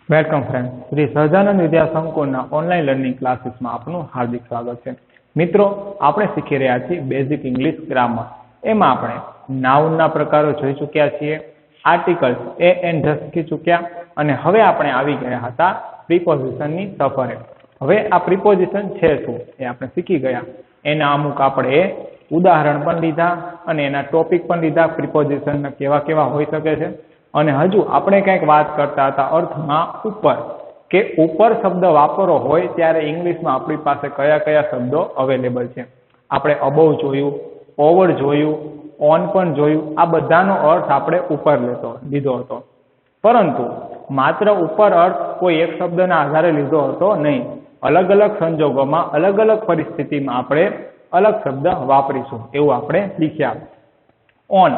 Welcome friend, Shri Sahajanand વિદ્યા સંકુલના online learning ક્લાસીસમાં આપનું હાર્દિક સ્વાગત છે. મિત્રો, આપણે શીખી રહ્યા છીએ બેઝિક ઇંગ્લિશ ગ્રામર. એમાં આપણે નાઉનના પ્રકારો જોઈ ચૂક્યા છીએ, આર્ટિકલ્સ એ એન્ડ ધ શીખી ચૂક્યા, અને હવે આપણે આવી ગયા હતા પ્રિપોઝિશનની સફરે. હવે આ પ્રિપોઝિશન છે શું એ આપણે શીખી ગયા. એના અમુક આપણે ઉદાહરણ પણ લીધા અને એના ટોપિક પણ લીધા, પ્રિપોઝિશનના કેવા કેવા હોઈ શકે છે. અને હજુ આપણે કંઈક વાત કરતા હતા અર્થમાં ઉપર, કે ઉપર શબ્દ વાપરવો હોય ત્યારે ઇંગ્લિશમાં આપણી પાસે કયા કયા શબ્દો અવેલેબલ છે. આપણે અબોવ જોયું, ઓવર જોયું, ઓન પણ જોયું. આ બધાનો અર્થ આપણે ઉપર લીધો હતો, પરંતુ માત્ર ઉપર અર્થ કોઈ એક શબ્દના આધારે લીધો હતો નહીં. અલગ અલગ સંજોગોમાં, અલગ અલગ પરિસ્થિતિમાં આપણે અલગ શબ્દ વાપરીશું, એવું આપણે શીખ્યા. ઓન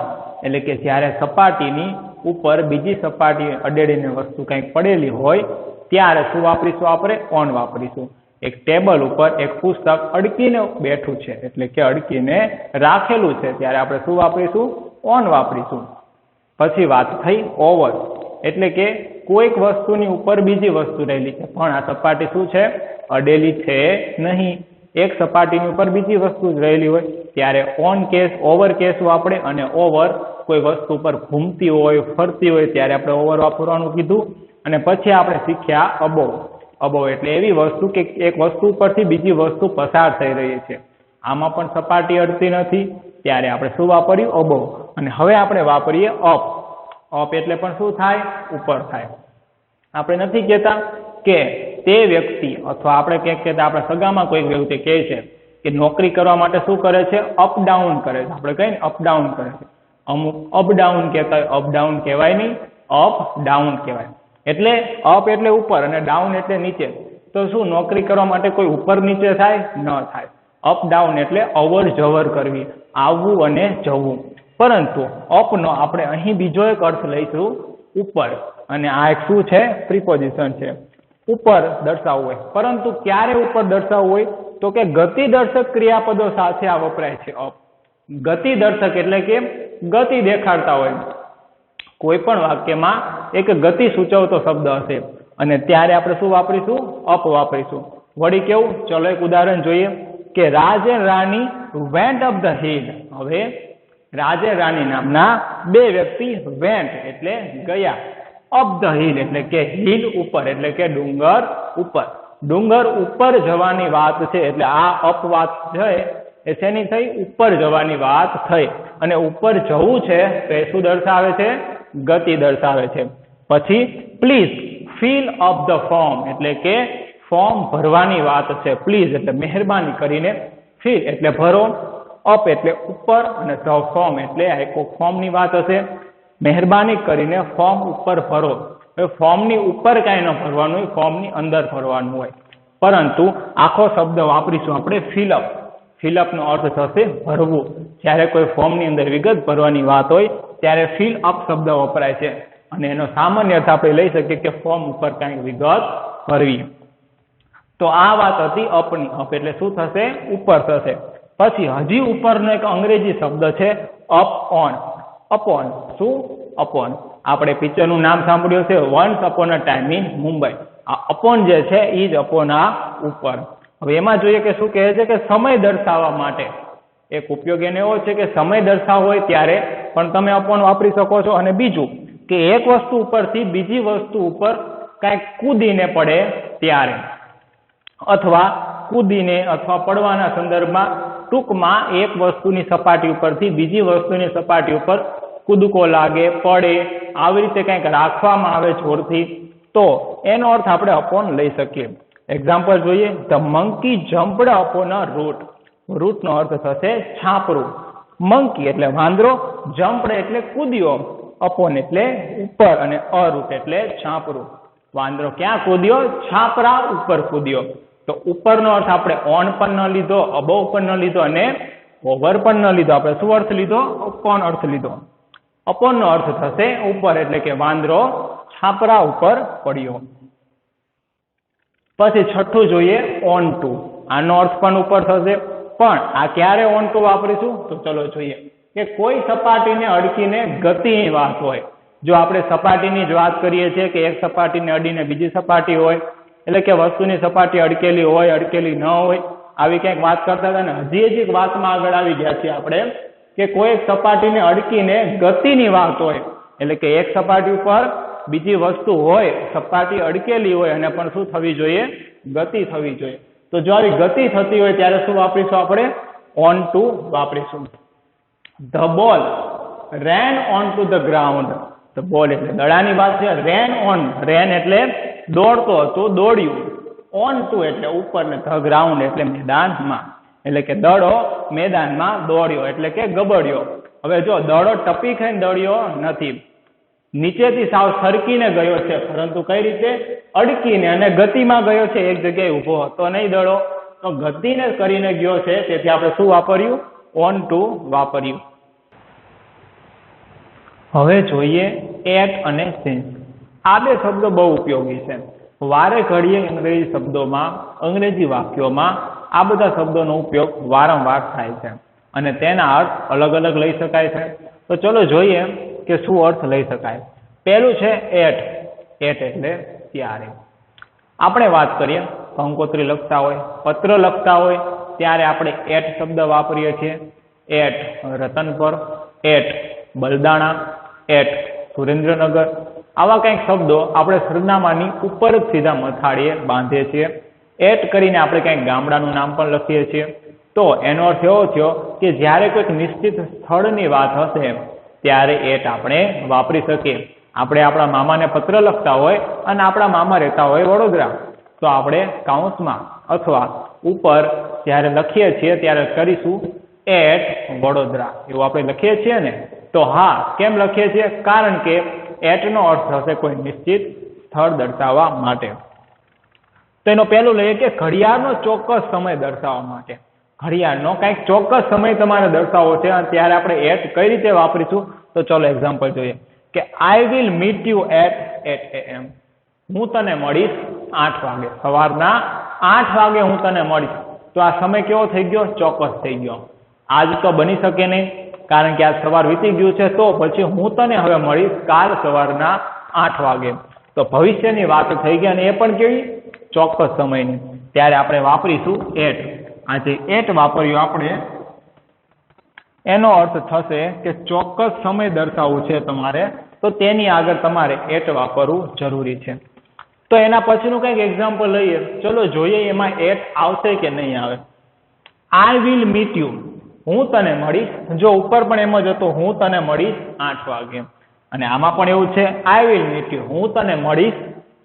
એટલે કે જ્યારે સપાટીની ઉપર બીજી સપાટી અડેડીને વસ્તુ કંઈક પડેલી હોય ત્યારે શું વાપરીશું? આપણે ઓન વાપરીશું. એક ટેબલ ઉપર એક પુસ્તક અડકીને બેઠું છે, એટલે કે અડકીને રાખેલું છે, ત્યારે આપણે શું વાપરીશું? ઓન વાપરીશું. પછી વાત થઈ ઓવર, એટલે કે કોઈક વસ્તુની ઉપર બીજી વસ્તુ રહેલી છે, પણ આ સપાટી શું છે? અડેલી છે નહીં. એક સપાટીની ઉપર બીજી વસ્તુ જ રહેલી હોય ત્યારે ઓન કેસ, ઓવર કેસ વાપરે. અને ઓવર કોઈ વસ્તુ પર ઘૂમતી હોય, ફરતી હોય ત્યારે આપણે ઓવર વાપરવાનું કીધું. અને પછી આપણે શીખ્યા અબોવ. અબોવ એટલે એવી વસ્તુ કે એક વસ્તુ પરથી બીજી વસ્તુ પસાર થઈ રહી છે, આમાં પણ સપાટી અડતી નથી, ત્યારે આપણે શું વાપર્યું? અબોવ. અને હવે આપણે વાપરીએ અપ. અપ એટલે પણ શું થાય? ઉપર થાય. આપણે નથી કહેતા કે તે વ્યક્તિ, અથવા આપણે ક્યાંક કહેતા આપણા સગામાં કોઈક વ્યક્તિ કહે છે કે નોકરી કરવા માટે શું કરે છે? અપ ડાઉન કરે છે. આપણે કહીએ ને અપ ડાઉન કરે છે. અમુક અપ ડાઉન કહેતા હોય, અપ ડાઉન કહેવાય નહીં, અપ ડાઉન કહેવાય. એટલે અપ એટલે ઉપર અને ડાઉન એટલે નીચે. તો શું નોકરી કરવા માટે કોઈ ઉપર નીચે થાય? ન થાય. અપ ડાઉન એટલે અવર જવર કરવી, આવવું અને જવું. પરંતુ અપનો આપણે અહીં બીજો એક અર્થ લઈશું, ઉપર. અને આ એક શું છે? પ્રિપોઝિશન છે. ઉપર દર્શાવવું હોય, પરંતુ ક્યારે ઉપર દર્શાવવું હોય? તો કે ગતિ દર્શક ક્રિયાપદો સાથે આ વપરાય છે. અપ ગતિ દર્શક એટલે કે ગતિ દેખાડતા હોય. કોઈ પણ વાક્યમાં એક ગતિ સૂચવતો શબ્દ હશે અને ત્યારે આપણે શું વાપરીશું? અપ વાપરીશું. વળી કેવું? ચલો એક ઉદાહરણ જોઈએ કે Raj and Rani went up the hill. હવે રાજ એન્ડ રાણી નામના બે વ્યક્તિ વેન્ટ એટલે ગયા, અપ ધ હિલ એટલે કે હિલ ઉપર, એટલે કે ડુંગર ઉપર. ડુંગર ઉપર જવાની વાત છે, એટલે આ અપ વાત છે એ શેની થઈ? ઉપર જવાની વાત થઈ. અને ઉપર જવું છે તો એ શું દર્શાવે છે? ગતિ દર્શાવે છે. પછી please fill up the form, એટલે કે ફોર્મ ભરવાની વાત છે. પ્લીઝ એટલે મહેરબાની કરીને, ફિલ એટલે ભરો, અપ એટલે ઉપર, અને ધ ફોર્મ એટલે આ એક ફોર્મની વાત હશે. મહેરબાની કરીને ફોર્મ ઉપર ભરો. હવે ફોર્મની ઉપર કાંઈ ન ભરવાનું હોય, ફોર્મની અંદર ભરવાનું હોય. પરંતુ આખો શબ્દ વાપરીશું આપણે ફિલઅપ. ફિલઅપનો અર્થ થશે ભરવું. જ્યારે કોઈ ફોર્મની અંદર વિગત ભરવાની વાત હોય ત્યારે ફિલ અપ શબ્દ વપરાય છે. અને એનો સામાન્ય અર્થ આપણે લઈ શકીએ કે ફોર્મ ઉપર કાંઈક વિગત ભરવી. તો આ વાત હતી અપની. અપ એટલે શું થશે? ઉપર થશે. પછી હજી ઉપરનો એક અંગ્રેજી શબ્દ છે અપ ઓન. અપોન. શું? અપોન. આપણે પિક્ચરનું નામ સાંભળ્યું છે, once upon a time in Mumbai. આ અપોન જે છે એ જ અપોન આ ઉપર. હવે એમાં જોઈએ કે શું કહે છે કે સમય દર્શાવવા માટે એક ઉપયોગ એને એવો છે કે સમય દર્શાવવો હોય ત્યારે પણ તમે અપોન વાપરી શકો છો. અને બીજું કે એક વસ્તુ ઉપરથી બીજી વસ્તુ ઉપર કાંઈક કૂદીને પડે ત્યારે, અથવા કૂદીને અથવા પડવાના સંદર્ભમાં, ટૂંકમાં એક વસ્તુની સપાટી ઉપરથી બીજી વસ્તુની સપાટી ઉપર કૂદકો લાગે, પડે, આવી રીતે કંઈક રાખવામાં આવે જોરથી, તો એનો અર્થ આપણે અપોન લઈ શકીએ. એક્ઝામ્પલ જોઈએ, the monkey jumped upon a roof. રૂટનો અર્થ થશે છાપરું. મંકી એટલે વાંદરો, જમ્પડ એટલે કૂદ્યો, અપોન એટલે ઉપર, અને અરૂટ એટલે છાપરું. વાંદરો ક્યાં કૂદ્યો? છાપરા ઉપર કૂદ્યો. તો ઉપરનો અર્થ આપણે ઓન પણ ન લીધો, અબોવ પણ ન લીધો, અને ઓવર પણ ન લીધો. આપણે શું અર્થ લીધો? અપોન અર્થ લીધો. અપોનનો અર્થ થશે ઉપર, એટલે કે વાંદરો છાપરા ઉપર પડ્યો. પછી છઠ્ઠું જોઈએ ઓન ટુ. આનો અર્થ પણ ઉપર થશે, પણ આ ક્યારે ઓન ટુ વાપરીશું? તો ચલો જોઈએ કે કોઈ સપાટીને અડકીને ગતિની વાત હોય જો આપણે સપાટીની જ વાત કરીએ છીએ કે એક સપાટીને અડીને બીજી સપાટી હોય, એટલે કે વસ્તુની સપાટી અડકેલી હોય, અડકેલી ન હોય, આવી કંઈક વાત કરતા હતા ને હજી એક વાતમાં આગળ આવી ગયા છીએ આપણે કે કોઈ એક સપાટીને અડકીને ગતિની વાત હોય, એટલે કે એક સપાટી ઉપર બીજી વસ્તુ હોય, સપાટી અડકેલી હોય અને પણ શું થવી જોઈએ? ગતિ થવી જોઈએ. તો જો આવી ગતિ થતી હોય ત્યારે શું વાપરીશું આપણે? ઓન ટુ વાપરીશું. The ball rain on to the ground. The ball એટલે દડાની વાત છે. રેન ઓન, રેન એટલે દોડતો હતો, દોડ્યું. ઓન ટુ એટલે ઉપર ને ધ ગ્રાઉન્ડ એટલે મેદાનમાં, એટલે કે દડો મેદાનમાં દોડ્યો એટલે કે ગબડ્યો. હવે જો દડો ટપી ખાઈને દોડ્યો નથી, નીચેથી સાવ સરકીને ગયો છે, પરંતુ કઈ રીતે? અડકીને અને ગતિમાં ગયો છે. એક જગ્યાએ ઊભો હતો નહીં દડો, તો ગતિને કરીને ગયો છે, તેથી આપણે શું વાપર્યું? ઓન ટુ વાપર્યું. હવે જોઈએ એટ અને સિન્સ. આ બે શબ્દો બહુ ઉપયોગી છે. વારે ઘડીએ અંગ્રેજી શબ્દોમાં, અંગ્રેજી વાક્યોમાં આ બધા શબ્દોનો ઉપયોગ વારંવાર થાય છે અને તેના અર્થ અલગ અલગ લઈ શકાય છે. તો ચલો જોઈએ કે શું અર્થ લઈ શકાય. પહેલું છે એટ. એટ એટલે ત્યારે. આપણે વાત કરીએ કંકોત્રી લખતા હોય, પત્ર લખતા હોય ત્યારે આપણે એટ શબ્દ વાપરીએ છીએ. At Ratanpar, at Baldana, at Surendranagar, આવા કંઈક શબ્દો આપણે સરનામાની ઉપર જ સીધા મથાળીએ બાંધીએ છીએ. એટ કરીને આપણે કંઈક ગામડાનું નામ પણ લખીએ છીએ. તો એનો અર્થ એવો થયો કે જ્યારે કોઈક નિશ્ચિત સ્થળની વાત હશે ત્યારે એટ આપણે વાપરી શકીએ. આપણે આપણા મામાને પત્ર લખતા હોય અને આપણા મામા રહેતા હોય વડોદરા, તો આપણે કાઉન્સમાં અથવા ઉપર જ્યારે લખીએ છીએ ત્યારે કરીશું એટ વડોદરા, એવું આપણે લખીએ છીએ ને. તો હા, કેમ લખીએ છીએ? કારણ કે એટનો અર્થ થશે કોઈ નિશ્ચિત સ્થળ દર્શાવવા માટે. તો એનો પહેલું લઈએ કે ઘડિયાળનો ચોક્કસ સમય દર્શાવવા માટે. ઘડિયાળનો કંઈક ચોક્કસ સમય તમારે દર્શાવવો છે અને ત્યારે આપણે એટ કઈ રીતે વાપરીશું? તો ચલો એક્ઝામ્પલ જોઈએ કે I will meet you at 8 AM. હું તને મળીશ 8 વાગે. સવારના 8 વાગે હું તને મળીશ. તો આ સમય કેવો થઈ ગયો? ચોક્કસ થઈ ગયો. આજ તો બની શકે નહીં, કારણ કે આજ સવાર વીતી ગયું છે. તો પછી હું તને હવે મળીશ કાલ સવારના 8 વાગે. તો ભવિષ્યની વાત થઈ ગઈ અને એ પણ કેવી? ચોક્કસ સમયની. ત્યારે આપણે વાપરીશું એટ. આજે એટ વાપર્યું આપણે, એનો અર્થ થશે કે ચોક્કસ સમય દર્શાવવું છે તમારે, તો તેની આગળ તમારે એટ વાપરવું જરૂરી છે. તો એના પછીનું કંઈક એક્ઝામ્પલ લઈએ. ચલો જોઈએ એમાં એટ આવશે કે નહીં આવે. આઈ વિલ મીટ યુ, હું તને મળીશ. જો ઉપર પણ એમ જ હતો, હું તને મળીશ 8 વાગે. અને આમાં પણ એવું છે, આઈ વિલ મીટ યુ, હું તને મળીશ,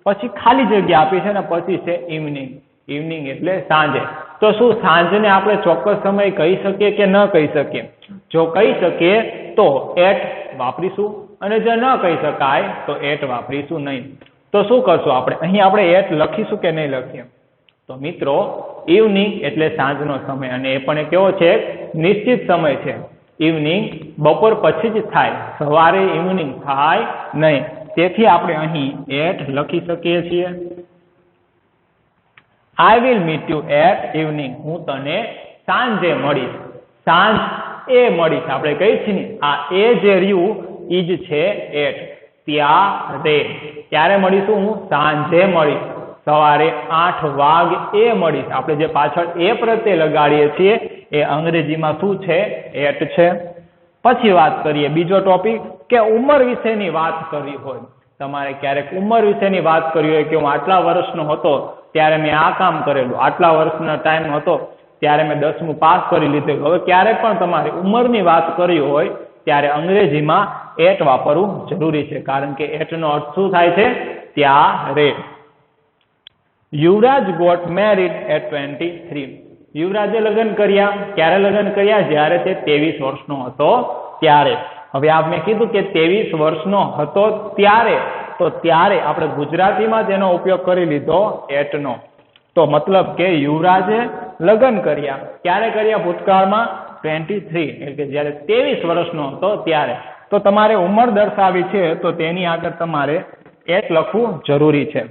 પછી ખાલી જગ્યા આપી છે ને પછી છે ઇવનિંગ. ઇવનિંગ એટલે સાંજે. તો શું સાંજને આપણે ચોક્કસ સમય કહી શકીએ કે ન કહી શકીએ? જો કહી શકીએ તો એટ વાપરીશું અને જો ન કહી શકાય તો એટ વાપરીશું નહીં. તો શું કરશું આપણે? અહીં આપણે એટ લખીશું કે નહીં લખીએ? તો મિત્રો, ઇવનિંગ એટલે સાંજનો સમય અને એ પણ કેવો છે? નિશ્ચિત સમય છે. ઇવનિંગ બપોર પછી જ થાય, સવારે ઇવનિંગ થાય નહીં. તેથી આપણે અહીં એટ લખી શકીએ છીએ. I will meet you at evening, હું તને સાંજે મળીશ. સાંજ એ મળીશ આપણે કહીએ છીએ ને, આ એ જે રહ્યું ઈ જ છે એટ. ત્યારે, ક્યારે મળીશું? હું સાંજે મળીશ. સવારે 8 વાગે એ મળીશ. આપણે જે પાછળ એ પ્રત્યે લગાડીએ છીએ એ અંગ્રેજીમાં શું છે? એટ છે. પછી વાત કરીએ બીજો ટોપિક કે ઉંમર વિશેની વાત કરવી હોય. તમારે ક્યારેક ઉંમર વિશેની વાત કરવી હોય કે હું આટલા વર્ષનો હતો ત્યારે મેં આ કામ કરેલું, આટલા વર્ષનો ટાઈમ હતો ત્યારે મેં 10મું પાસ કરી લીધેલું. હવે ક્યારેક પણ તમારે ઉંમરની વાત કરવી હોય ત્યારે અંગ્રેજીમાં એટ વાપરવું જરૂરી છે, કારણ કે એટનો અર્થ શું થાય છે? ત્યારે. યુવરાજ ગોટ મેરીડ એટ 23. યુવરાજે લગ્ન કર્યા. ક્યારે લગ્ન કર્યા? જ્યારે તે 23 વર્ષનો હતો ત્યારે. હવે આપ મેં કીધું કે 23 વર્ષનો હતો ત્યારે, તો ત્યારે આપણે ગુજરાતીમાં તેનો ઉપયોગ કરી લીધો એટનો. તો મતલબ કે યુવરાજે લગ્ન કર્યા. ક્યારે કર્યા? ભૂતકાળમાં 23, એટલે કે જ્યારે 23 વર્ષનો હતો ત્યારે. તો તમારે ઉંમર દર્શાવી છે તો તેની આગળ તમારે એટ લખવું જરૂરી છે.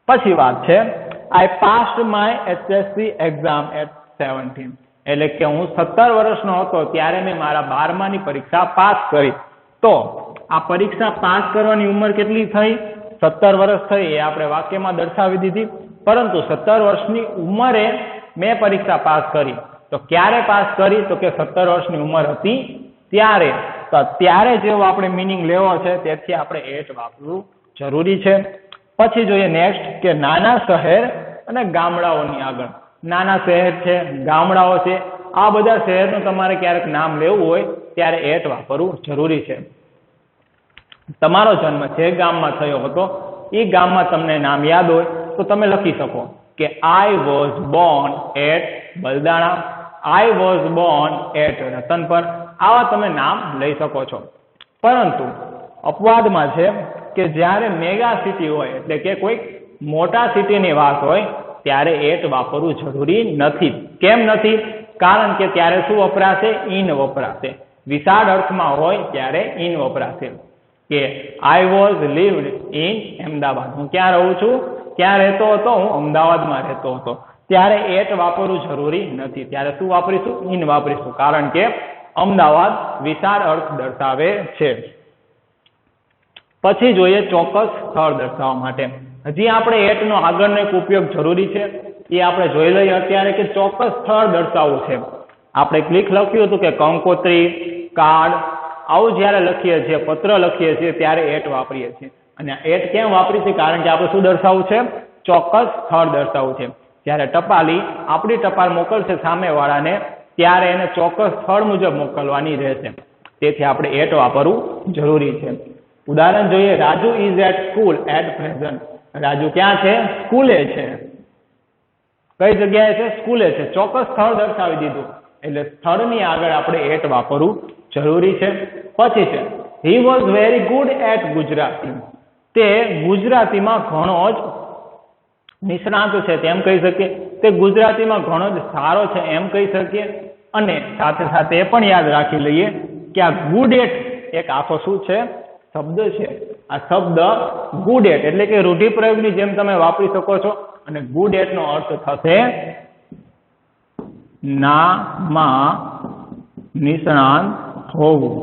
પછી વાત છે I passed my HSC exam at 17. એટલે કે હું 17 વર્ષનો હતો ત્યારે મેં મારા 12માની પરીક્ષા પાસ કરી. તો આ પરીક્ષા પાસ કરવાની ઉંમર કેટલી થઈ? 17 વર્ષ થઈ. એ આપણે વાક્યમાં દર્શાવી દીધી. પરંતુ 17 વર્ષની ઉંમરે મેં પરીક્ષા પાસ કરી. તો ક્યારે પાસ કરી? તો કે 17 વર્ષની ઉંમર હતી ત્યારે. તો ત્યારે જેવો આપણે મિનિંગ લેવો છે તેથી આપણે એટ વાપરવું જરૂરી છે. પછી જોઈએ નેક્સ્ટ કે નાના શહેર અને ગામડાઓની આગળ. નાના શહેર છે, ગામડાઓ છે, આ બધા શહેરનું તમારે ક્યારેક નામ લેવું હોય ત્યારે એટ વાપરવું જરૂરી છે. તમારો જન્મ જે ગામમાં થયો હતો એ ગામમાં તમને નામ યાદ હોય તો તમે લખી શકો કે I was born at Baldana, I was born at Ratanpar. આવા તમે નામ લઈ શકો છો. પરંતુ અપવાદમાં છે કે જ્યારે મેગા સિટી હોય એટલે કે કોઈ મોટા સિટીની વાત હોય ત્યારે એટ વાપરવું જરૂરી નથી. કેમ નથી? કારણ કે ત્યારે શું વપરાશે? ઇન વપરાશે. વિશાળ અર્થમાં હોય ત્યારે ઇન વપરાશે. કે આઈ વોઝ લિવ્ડ ઇન અમદાવાદ, હું ક્યાં રહું છું, ક્યાં રહેતો હતો? હું અમદાવાદમાં રહેતો હતો. ત્યારે એટ વાપરવું જરૂરી નથી. ત્યારે શું વાપરીશું? ઇન વાપરીશું. કારણ કે અમદાવાદ વિશાળ અર્થ દર્શાવે છે. પછી જોઈએ ચોક્કસ સ્થળ દર્શાવવા માટે. હજી આપણે એટનો આગળનો એક ઉપયોગ જરૂરી છે એ આપણે જોઈ લઈએ અત્યારે કે ચોક્કસ સ્થળ દર્શાવવું છે. આપણે ક્લિક લખ્યું હતું કે કંકોત્રી, કાર્ડ, આવું જ્યારે લખીએ છીએ, પત્ર લખીએ છીએ ત્યારે એટ વાપરીએ છીએ. અને એટ કેમ વાપરીએ છીએ? કારણ કે આપણે શું દર્શાવવું છે? ચોક્કસ સ્થળ દર્શાવવું છે. જ્યારે ટપાલી આપણી ટપાલ મોકલશે સામેવાળાને ત્યારે એને ચોક્કસ સ્થળ મુજબ મોકલવાની રહેશે. તેથી આપણે એટ વાપરવું જરૂરી છે. ઉદાહરણ જોઈએ, Raju is at school at present. Raju ક્યાં છે? સ્કૂલે છે. કઈ જગ્યાએ છે? સ્કૂલે છે. ચોક્કસ સ્થળ દર્શાવી દીધું એટલે સ્થળની આગળ આપણે એટ વાપરવું જરૂરી છે. પછી છે he was very good at Gujarati. તે ગુજરાતીમાં ઘણો જ નિષ્ણાત છે તેમ કહી શકીએ. તે ગુજરાતીમાં ઘણો જ સારો છે એમ કહી શકીએ. અને સાથે સાથે એ પણ યાદ રાખી લઈએ કે આ ગુડ એટ એક આખો શું છે? શબ્દ છે. આ શબ્દ ગુડ એટ એટલે કે રૂઢિપ્રયોગની જેમ તમે વાપરી શકો છો. અને ગુડ એટ નો અર્થ થશે નામાં નિષ્ણાંત હોવું.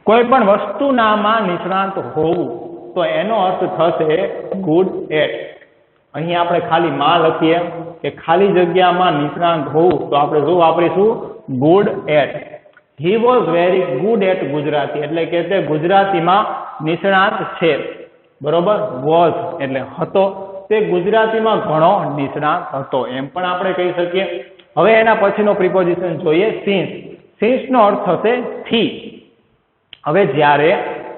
કોઈ પણ વસ્તુનામાં નિષ્ણાંત હોવું તો એનો અર્થ થશે ગુડ એટ. અહીં આપણે ખાલી માં લખીએ કે ખાલી જગ્યામાં નિષ્ણાંત હોવું તો આપણે શું વાપરીશું? Good at. He was very good at Gujarati એટલે કે તે ગુજરાતીમાં નિષ્ણાંત છે. બરોબર? વોઝ એટલે હતો. તે ગુજરાતીમાં ઘણો નિષ્ણાત હતો એમ પણ આપણે કહી શકીએ. હવે એના પછીનો પ્રિપોઝિશન જોઈએ સિન્સ. સિન્સ નો અર્થ થશે થી. હવે જ્યારે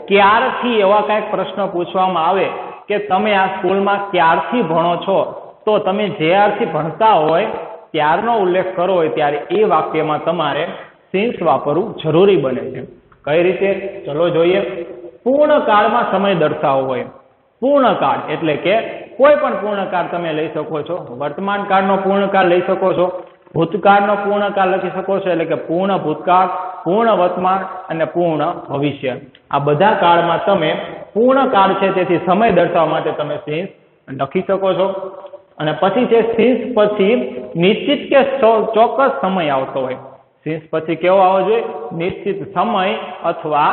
ક્યારથી એવા કંઈક પ્રશ્ન પૂછવામાં આવે કે તમે આ સ્કૂલમાં ક્યારથી ભણો છો તો તમે જ્યારથી ભણતા હોય ત્યારનો ઉલ્લેખ કરવો હોય ત્યારે એ વાક્યમાં તમારે સિન્સ વાપરવું જરૂરી બને છે. કઈ રીતે? ચલો જોઈએ. પૂર્ણકાળમાં સમય દર્શાવવો હોય. પૂર્ણકાળ એટલે કે કોઈ પણ પૂર્ણકાળ તમે લઈ શકો છો. વર્તમાન કાળનો પૂર્ણકાળ લઈ શકો છો. ભૂતકાળનો પૂર્ણકાળ લખી શકો છો એટલે કે પૂર્ણ ભૂતકાળ, પૂર્ણ વર્તમાન અને પૂર્ણ ભવિષ્ય. આ બધા કાળમાં તમે પૂર્ણકાળ છે તેથી સમય દર્શાવવા માટે તમે સિન્સ લખી શકો છો. અને પછી છે સિન્સ પછી નિશ્ચિત કે ચોક્કસ સમય આવતો હોય. સિન્સ પછી કેવો આવવો જોઈએ? નિશ્ચિત સમય અથવા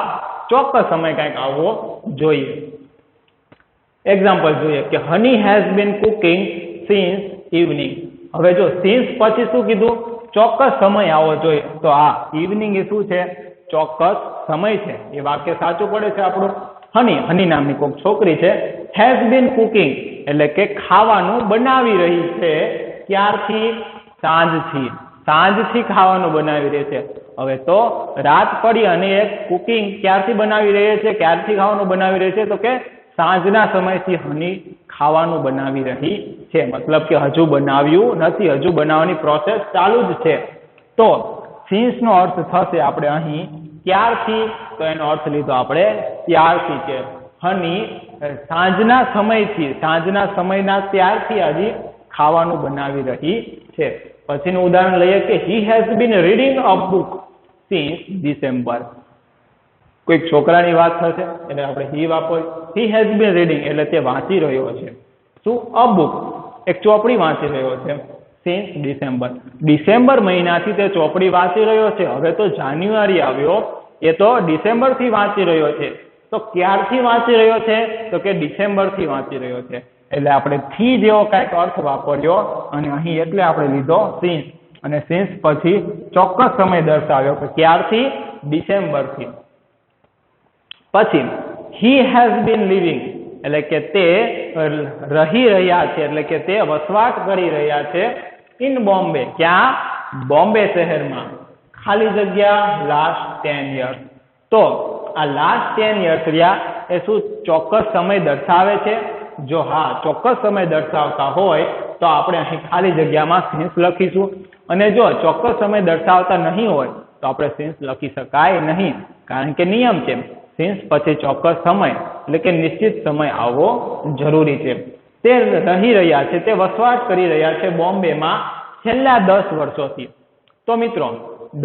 ચોક્કસ સમય કંઈક આવવો જોઈએ. એક્ઝામ્પલ જોઈએ કે honey has been cooking since evening. હવે જો સિન્સ પછી શું કીધું? ચોક્કસ સમય આવવો જોઈએ. તો આ ઇવનિંગ એ શું છે? ચોક્કસ સમય છે. એ વાક્ય સાચું પડે છે આપણું. હની નામની કોઈક છોકરી છે. હેઝ બીન કુકિંગ એટલે કે ખાવાનું બનાવી રહી છે. ક્યારથી? સાંજથી. સાંજથી ખાવાનું બનાવી રહી છે. હવે તો રાત પડી અને એ કુકિંગ ક્યારથી બનાવી રહી છે? ક્યારથી ખાવાનું બનાવી રહી છે? તો કે સાંજના સમયથી હની ખાવાનું બનાવી રહી છે. મતલબ કે હજુ બનાવ્યું નથી, હજુ બનાવવાની પ્રોસેસ ચાલુ જ છે. તો સિન્સ નો અર્થ થશે આપણે અહીં ક્યારથી, તો એનો અર્થ લીધો આપણે ત્યારથી છે. હની સાંજના સમયથી, સાંજના સમયના ત્યારથી હજી ખાવાનું બનાવી રહી છે. પછીનું ઉદાહરણ લઈએ કે he has been reading a book since December. કોઈક છોકરાની વાત થશે એટલે આપણે હી વાપરીએ. હી હેઝ બીન રીડિંગ એટલે તે વાંચી રહ્યો છે. શું? અ બુક એક ચોપડી વાંચી રહ્યો છે. Since December. ડિસેમ્બર મહિનાથી તે ચોપડી વાંચી રહ્યો છે. હવે તો જાન્યુઆરી આવ્યો, એ તો ડિસેમ્બરથી વાંચી રહ્યો છે. તો ક્યારથી વાંચી રહ્યો છે? તો કે ડિસેમ્બરથી વાંચી રહ્યો છે. એટલે આપણે થી જેવો કાંઈક અર્થ વાપર્યો અને અહીં એટલે આપણે લીધો સિન્સ, અને સિન્સ પછી ચોક્કસ સમય દર્શાવ્યો કે ક્યારથી? ડિસેમ્બરથી. પછી he has been living એટલે કે તે રહી રહ્યા છે, એટલે કે તે વસવાટ કરી રહ્યા છે ઇન બોમ્બે. ક્યાં? બોમ્બે શહેરમાં. ખાલી જગ્યા લાસ્ટ 10 years. તો આ લાસ્ટ 10 years રહ્યા એ શું ચોક્કસ સમય દર્શાવે છે? જો હા ચોક્કસ સમય દર્શાવતા હોય તો આપણે અહીં ખાલી જગ્યામાં સિન્સ લખીશું, અને જો ચોક્કસ સમય દર્શાવતા નહીં હોય તો આપણે સિન્સ લખી શકાય નહીં, કારણ કે નિયમ છે સિન્સ પછી ચોક્કસ સમય એટલે કે નિશ્ચિત સમય આવવો જરૂરી છે. તે રહી રહ્યા છે, તે વસવાટ કરી રહ્યા છે બોમ્બેમાં છેલ્લા 10 વર્ષોથી. તો મિત્રો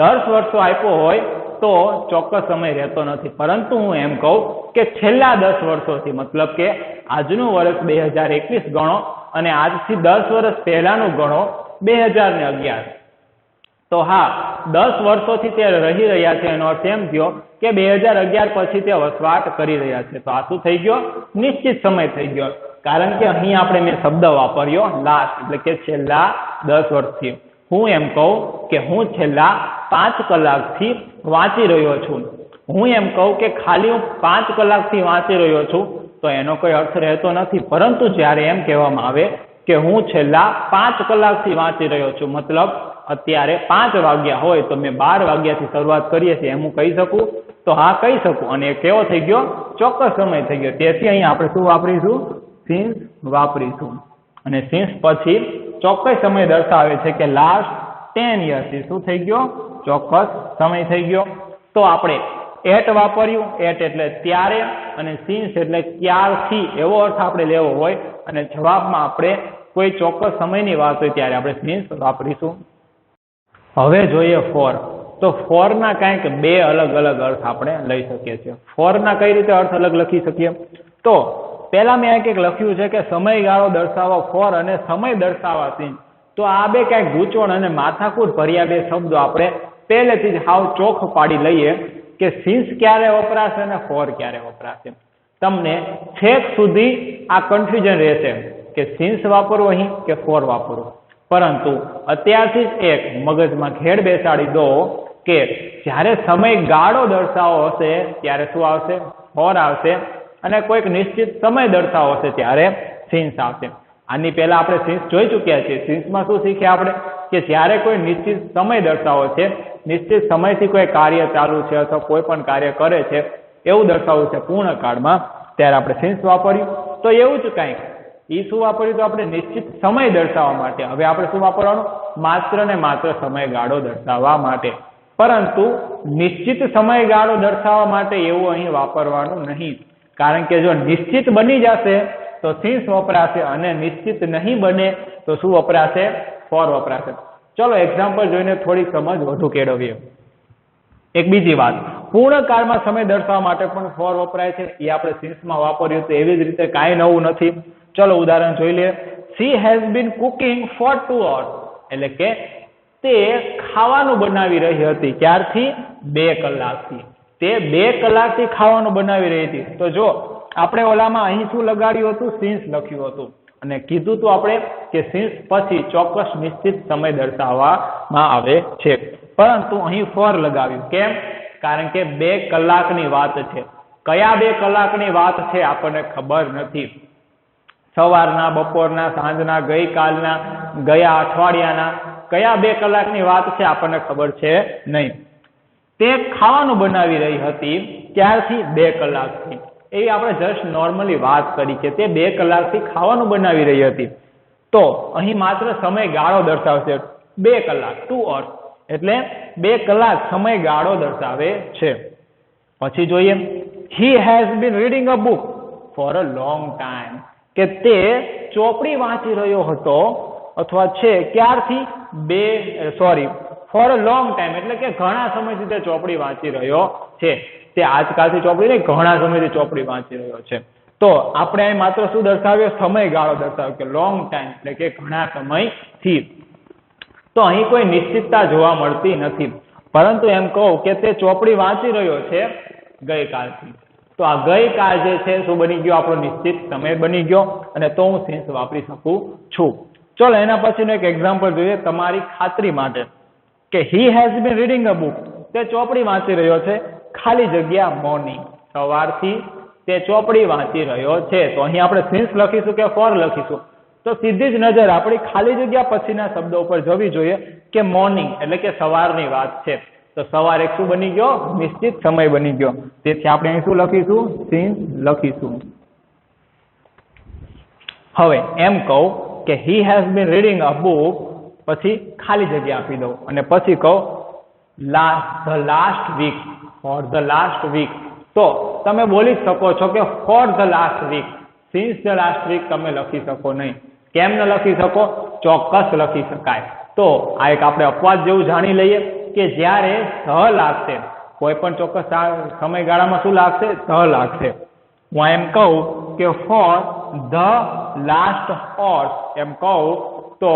10 વર્ષો આપ્યો હોય તો ચોક્કસ સમય રહેતો નથી, પરંતુ હું એમ કહું કે છેલ્લા 10 વર્ષોથી, મતલબ કે આજનું વર્ષ 2021 ગણો અને આજથી 10 વર્ષ પહેલાનું ગણો 2011. તો હા 10 વર્ષોથી તે રહી રહ્યા છે, એનો અર્થ એમ થયો કે 2011 પછી તે વસવાટ કરી રહ્યા છે. તો આ શું થઈ ગયો? નિશ્ચિત સમય થઈ ગયો, કારણ કે અહીં આપણે મેં શબ્દ વાપર્યો લાસ્ટ, એટલે કે છેલ્લા 10 વર્ષથી. હું એમ કહું કે હું છેલ્લા 5 કલાકથી વાંચી રહ્યો છું. હું એમ કહું કે ખાલી હું 5 કલાકથી વાંચી રહ્યો છું તો એનો કોઈ અર્થ રહેતો નથી, પરંતુ જ્યારે એમ કહેવામાં આવે કે હું છેલ્લા 5 કલાકથી વાંચી રહ્યો છું, મતલબ અત્યારે 5 વાગ્યા હોય તો મેં 12 વાગ્યાથી શરૂઆત કરીએ છીએ એમ હું કહી શકું? તો હા કહી શકું, અને એ કેવો થઈ ગયો? ચોક્કસ સમય થઈ ગયો. તેથી અહીં આપણે શું વાપરીશું? સિન્સ વાપરીશું, અને સિન્સ પછી ચોક્કસ સમય દર્શાવે છે કે લાસ્ટ 10 years. શું થઈ ગયો? ચોક્કસ સમય થઈ ગયો. તો આપણે એટ વાપર્યું, એટ એટલે ત્યારે, અને સિન્સ એટલે ક્યારથી, એવો અર્થ આપણે લેવો હોય અને જવાબમાં આપણે કોઈ ચોક્કસ સમયની વાત હોય ત્યારે આપણે સિન્સ વાપરીશું. હવે જોઈએ ફોર. તો ફોર ના કંઈક 2 અલગ અલગ અર્થ આપણે લઈ શકીએ છીએ. ફોર ના કઈ રીતે અર્થ અલગ લખી શકીએ? તો પહેલા મેં કંઈક લખ્યું છે કે સમયગાળો દર્શાવવા ફોર અને સમય દર્શાવવા સિન્સ. તો આ બે કંઈક ગૂંચવણ અને માથાકૂટ ભર્યા 2 શબ્દો આપણે પહેલેથી જ હાવ ચોખ પાડી લઈએ કે સિન્સ ક્યારે વપરાશે અને ફોર ક્યારે વપરાશે. તમને છેક સુધી આ કન્ફ્યુઝન રહેશે કે સિન્સ વાપરવું અહીં કે ફોર વાપરવું, પરંતુ અત્યારથી જ એક મગજમાં ઘેડ બેસાડી દો કે જ્યારે સમયગાળો દર્શાવવો હશે ત્યારે શું આવશે? ફોર આવશે, અને કોઈક નિશ્ચિત સમય દર્શાવવો હશે ત્યારે સિન્સ આવશે. આની પહેલા આપણે સિન્સ જોઈ ચૂક્યા છીએ. સિન્સમાં શું શીખ્યા આપણે? કે જ્યારે કોઈ નિશ્ચિત સમય દર્શાવવો છે, નિશ્ચિત સમયથી કોઈ કાર્ય ચાલુ છે અથવા કોઈ પણ કાર્ય કરે છે એવું દર્શાવવું છે પૂર્ણકાળમાં, ત્યારે આપણે સિન્સ વાપર્યું. તો એવું જ કંઈક એ શું વાપર્યું? તો આપણે નિશ્ચિત સમય દર્શાવવા માટે. હવે આપણે શું વાપરવાનું? માત્ર ને માત્ર સમયગાળો દર્શાવવા માટે. પરંતુ નિશ્ચિત સમયગાળો દર્શાવવા માટે એવું અહીં વાપરવાનું નહીં, કારણ કે જો નિશ્ચિત બની જશે તો સિન્સ વપરાશે, અને નિશ્ચિત નહીં બને તો શું વપરાશે? ફોર વપરાશે. ચલો એક્ઝામ્પલ જોઈને થોડી સમજ વધુ કેળવીએ. એક બીજી વાત, પૂર્ણકાળમાં સમય દર્શાવવા માટે પણ ફોર વપરાય છે, એ આપણે સિન્સમાં વાપર્યું તો એવી જ રીતે કાંઈ નવું નથી. ચલો ઉદાહરણ જોઈ લઈએ. She has been cooking for 2 hours. એટલે કે તે ખાવાનું બનાવી રહી હતી. ક્યારથી? 2 કલાકથી. તે 2 કલાકથી ખાવાનું બનાવી રહી હતી. તો જો આપણે ઓલામાં અહીં શું લગાડ્યું હતું? સિન્સ લખ્યું હતું, અને કીધું હતું આપણે કે સિન્સ પછી ચોક્કસ નિશ્ચિત સમય દર્શાવવામાં આવે છે, પરંતુ અહીં ફોર લગાવ્યું. કેમ? કારણ કે 2 કલાકની વાત છે. કયા 2 કલાકની વાત છે આપણને ખબર નથી. સવારના, બપોરના, સાંજના, ગઈકાલના, ગયા અઠવાડિયાના, કયા 2 કલાકની વાત છે આપણને ખબર છે નહીં. તે ખાવાનું બનાવી રહી હતી. ક્યારથી? 2 કલાકથી. એ આપણે જસ્ટ નોર્મલી વાત કરી કે તે 2 કલાકથી ખાવાનું બનાવી રહી હતી. તો અહીં માત્ર સમયગાળો દર્શાવશે 2 કલાક, 2 hours, એટલે 2 કલાક સમયગાળો દર્શાવે છે. પછી જોઈએ, he has been reading a book for a long time. કે તે ચોપડી વાંચી રહ્યો હતો અથવા છે. ક્યારથી? for a long time, એટલે કે ઘણા સમયથી તે ચોપડી વાંચી રહ્યો છે. તે આજકાલથી ચોપડી નહીં, ઘણા સમયથી ચોપડી વાંચી રહ્યો છે. તો આપણે અહીં માત્ર શું દર્શાવ્યો? સમયગાળો દર્શાવ્યો કે લોંગ ટાઈમ, એટલે કે ઘણા સમયથી. તો અહીં કોઈ નિશ્ચિતતા જોવા મળતી નથી. પરંતુ એમ કહું કે તે ચોપડી વાંચી રહ્યો છે ગઈકાલથી, તો આ ગઈકાલ જે છે શું બની ગયો? આપણો નિશ્ચિત સમય બની ગયો, અને તો હું સિન્સ વાપરી શકું છું. ચલો એના પછીનું એક એક્ઝામ્પલ જોઈએ તમારી ખાતરી માટે, કે he has been reading a book. તે ચોપડી વાંચી રહ્યો છે, ખાલી જગ્યા મોર્નિંગ, સવારથી તે ચોપડી વાંચી રહ્યો છે. તો અહીં આપણે સિન્સ લખીશું કે ફોર લખીશું? તો સીધી જ નજર આપણી ખાલી જગ્યા પછીના શબ્દો ઉપર જવી જોઈએ કે મોર્નિંગ એટલે કે સવારની વાત છે. તો સવાર એક શું બની ગયો? નિશ્ચિત સમય બની ગયો. તેથી આપણે અહીં શું લખીશું? સિન્સ લખીશું. હવે એમ કહું કે he has been reading a book, પછી ખાલી જગ્યા આપી દઉં અને પછી કહું the last week, for the last week. તો તમે બોલી શકો છો કે for the last week. since the last week તમે લખી શકો નહીં. કેમ ન લખી શકો? ચોક્કસ લખી શકાય. તો આ એક આપણે અપવાદ જેવું જાણી લઈએ કે જ્યારે ધ લાગશે, કોઈ પણ ચોક્કસ સમયગાળામાં શું લાગશે? ધ લાગશે. હું એમ કહું કે for the last horse, એમ કહું તો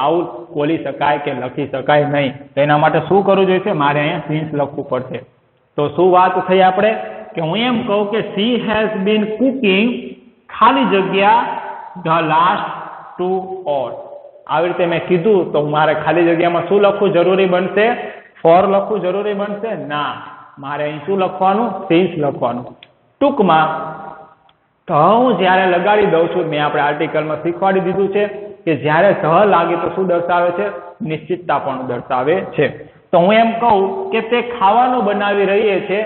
આવું બોલી શકાય કે લખી શકાય નહીં. તો એના માટે શું કરવું જોઈશે? મારે અહીંયા સિન્સ લખવું પડશે. તો શું વાત થઈ આપણે? કે હું એમ કહું કે she has been cooking, ખાલી જગ્યા the last 2 hours. આવી રીતે મેં કીધું તો મારે ખાલી જગ્યામાં શું લખવું જરૂરી બનશે? ફોર લખવું જરૂરી બનશે? ના, મારે અહીં શું લખવાનું? સિન્સ લખવાનું. ટૂંકમાં હું જ્યારે લગાડી દઉં છું, મેં આપણે આર્ટિકલમાં શીખવાડી દીધું છે કે જ્યારે ધ લાગે તો શું દર્શાવે છે? નિશ્ચિતતા પણ દર્શાવે છે. તો હું એમ કહું કે તે ખાવાનું બનાવી રહી છે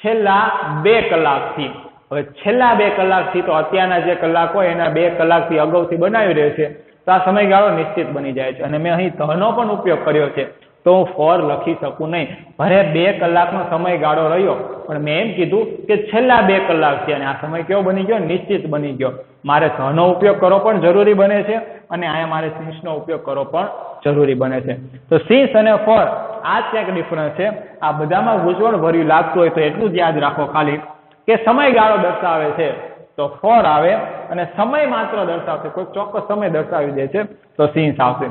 છેલ્લા 2 કલાકથી. હવે છેલ્લા 2 કલાકથી તો અત્યારના જે કલાક હોય એના 2 કલાકથી અગાઉથી બનાવી રહે છે, તો આ સમયગાળો નિશ્ચિત બની જાય છે. અને મેં અહીં ધનો પણ ઉપયોગ કર્યો છે, તો હું ફોર લખી શકું નહીં. ભલે 2 કલાકનો સમયગાળો રહ્યો, પણ મેં એમ કીધું કે છેલ્લા 2 કલાક છે, અને આ સમય કેવો બની ગયો? નિશ્ચિત બની ગયો. મારે ધનો ઉપયોગ કરવો પણ જરૂરી બને છે, અને અહીંયા મારે સિન્સનો ઉપયોગ કરવો પણ જરૂરી બને છે. તો સિન્સ અને ફોર આ જ એક ડિફરન્સ છે. આ બધામાં ગુંચવણ ભર્યું લાગતું હોય તો એટલું જ યાદ રાખો ખાલી કે સમયગાળો દર્શાવે છે તો ફોર આવે, અને સમય માત્ર દર્શાવશે, કોઈ ચોક્કસ સમય દર્શાવી દે છે તો સિન્સ આવશે.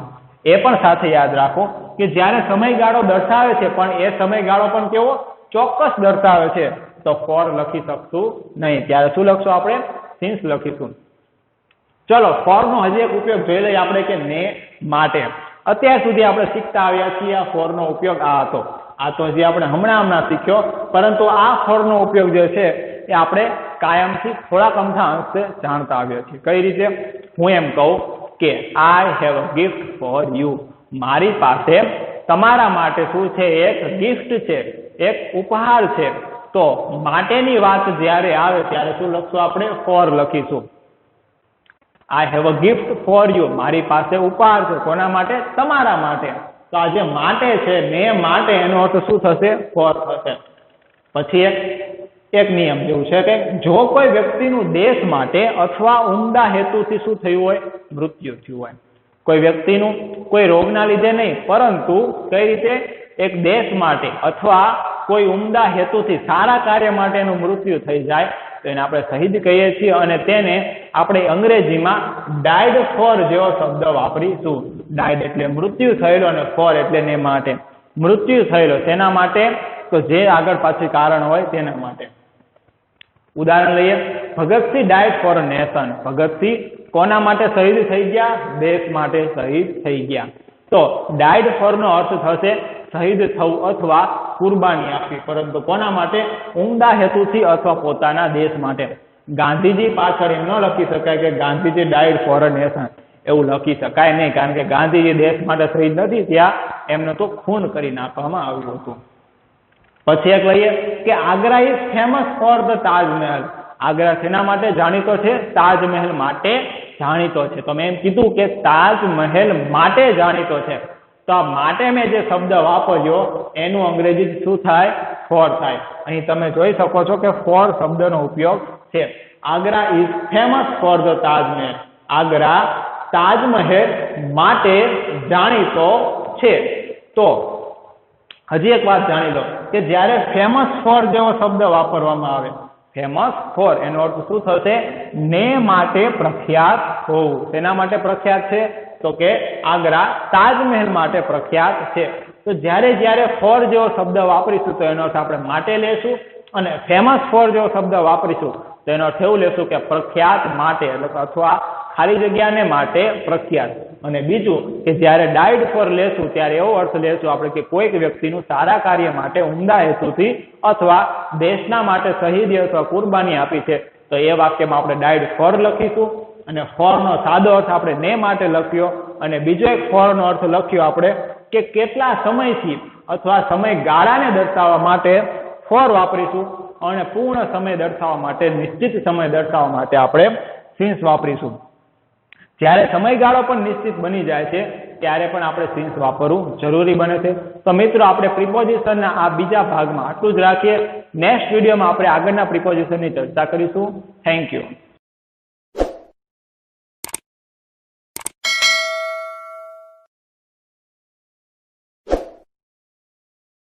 એ પણ સાથે યાદ રાખો કે જ્યારે સમયગાળો દર્શાવે છે પણ એ સમયગાળો પણ કેવો? ચોક્કસ દર્શાવે છે, તો ફોર લખી શકશું નહીં. ત્યારે શું લખશું આપણે? સિન્સ લખીશું. ચલો ફોર નો હજી એક ઉપયોગ જોઈ લઈએ આપણે કે ને માટે. અત્યાર સુધી આપણે શીખતા આવ્યા છીએ આ ફોર નો ઉપયોગ આ હતો. આ તો હજી આપણે હમણાં શીખ્યો, પરંતુ આ ફોર નો ઉપયોગ જે છે એ આપણે કાયમથી થોડાક અમથા અંશે જાણતા આવ્યા છીએ. કઈ રીતે? હું એમ કહું કે I have a gift for you. મારી પાસે તમારા માટે શું છે? એક ગિફ્ટ છે, એક ઉપહાર છે. તો માટેની વાત જ્યારે આવે ત્યારે શું લખશું આપણે? ફોર લખીશું. I have a gift for you. મારી પાસે ઉપહાર છે. કોના માટે? તમારા માટે. તો આ જે માટે છે ને માટે, એનો અર્થ શું થશે? ફોર થશે. પછી એક નિયમ જેવું છે કે જો કોઈ વ્યક્તિનું દેશ માટે અથવા ઉમદા હેતુથી શું થયું હોય? મૃત્યુ થયું હોય. કોઈ વ્યક્તિનું કોઈ રોગના લીધે નહીં, પરંતુ કઈ રીતે? એક દેશ માટે અથવા કોઈ ઉમદા હેતુથી સારા કાર્ય માટે એનું મૃત્યુ થઈ જાય તો એને આપણે શહીદ કહીએ છીએ, અને તેને આપણે અંગ્રેજીમાં ડાઇડ ફોર જેવો શબ્દ વાપરીશું. ડાઇડ એટલે મૃત્યુ થયેલો, અને ફોર એટલે ને માટે. મૃત્યુ થયેલો તેના માટે, તો જે આગળ પાછળ કારણ હોય તેના માટે. ઉદાહરણ લઈએ, Bhagat Singh died for a nation. Bhagat Singh કોના માટે શહીદ થઈ ગયા? દેશ માટે શહીદ થઈ ગયા. તો ડાઇડ ફોર નો અર્થ થશે શહીદ થવું અથવા કુરબાની આપવી, પરંતુ કોના માટે? ઉમદા હેતુથી અથવા પોતાના દેશ માટે. ગાંધીજી પાછળ એમ ન લખી શકાય કે Gandhiji died for a nation, એવું લખી શકાય નહીં, કારણ કે ગાંધીજી દેશ માટે શહીદ નથી થયા, એમને તો ખૂન કરી નાખવામાં આવ્યું હતું. પછી એક લઈએ કે Agra is famous for the Taj Mahal. Agra શેના માટે જાણીતો છે? તાજમહેલ માટે જાણીતો છે. તો મેં એમ કીધું કે તાજમહેલ માટે જાણીતો છે. તો આ માટે મેં જે શબ્દ વાપર્યો એનું અંગ્રેજી શું થાય? ફોર થાય. અહીં તમે જોઈ શકો છો કે ફોર શબ્દનો ઉપયોગ છે. Agra is famous for the Taj Mahal. Agra Taj Mahal માટે જાણીતો છે. તો હજી એક વાત જાણી લો કે જ્યારે ફેમસ ફોર જેવો શબ્દ વાપરવામાં આવે, ફેમસ ફોર એનો અર્થ શું થશે? ને માટે પ્રખ્યાત હોવું. તેના માટે પ્રખ્યાત છે? તો કે આગ્રા તાજમહેલ માટે પ્રખ્યાત છે. તો જ્યારે ફોર જેવો શબ્દ વાપરીશું તો એનો અર્થ આપણે માટે લેશું, અને ફેમસ ફોર જેવો શબ્દ વાપરીશું તો એનો અર્થ એવું લેશું કે પ્રખ્યાત માટે, એટલે અથવા ખાલી જગ્યાને માટે પ્રખ્યાત. અને બીજું કે જ્યારે ડાઇડ ફોર લેશું ત્યારે એવો અર્થ લેશું આપણે કે કોઈક વ્યક્તિનું સારા કાર્ય માટે ઉમદા હેતુથી અથવા દેશના માટે શહીદી અથવા કુરબાની આપી છે, તો એ વાક્યમાં આપણે ડાઇડ ફોર લખીશું. અને ફોરનો સાદો અર્થ આપણે ને માટે લખ્યો, અને બીજો એક ફોરનો અર્થ લખ્યો આપણે કે કેટલા સમયથી અથવા સમયગાળાને દર્શાવવા માટે ફોર વાપરીશું, અને પૂર્ણ સમય દર્શાવવા માટે, નિશ્ચિત સમય દર્શાવવા માટે આપણે સિન્સ વાપરીશું. જ્યારે સમયગાળો પણ નિશ્ચિત બની જાય છે ત્યારે પણ આપણે સિન્સ વાપરવું જરૂરી બને છે. તો મિત્રો આપણે પ્રિપોઝિશનના આ બીજા ભાગમાં આટલું જ રાખીએ. નેક્સ્ટ વિડીયોમાં આપણે આગળના પ્રિપોઝિશનની ચર્ચા કરીશું. Thank you.